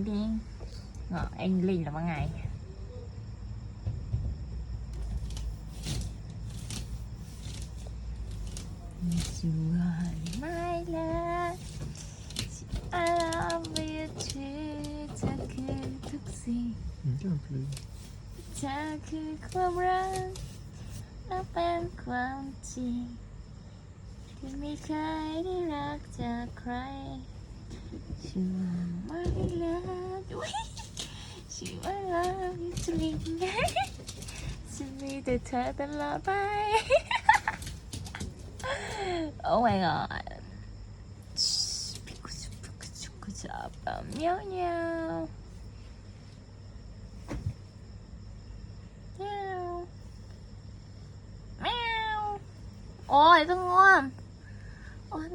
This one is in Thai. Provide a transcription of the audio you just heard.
đi anh Linh là ban ngày dù mai là I love you too เธอคือทุกสิ่งเธอคือความรักและเป็นความจริงที่ไม่เคยได้รักจากใครฉันไม่เลิกฉันไม่เลิกจะลิงฉันมีแต่เธอตลอดไป Oh my god meow meow meow meow ôi tôi ngon ôi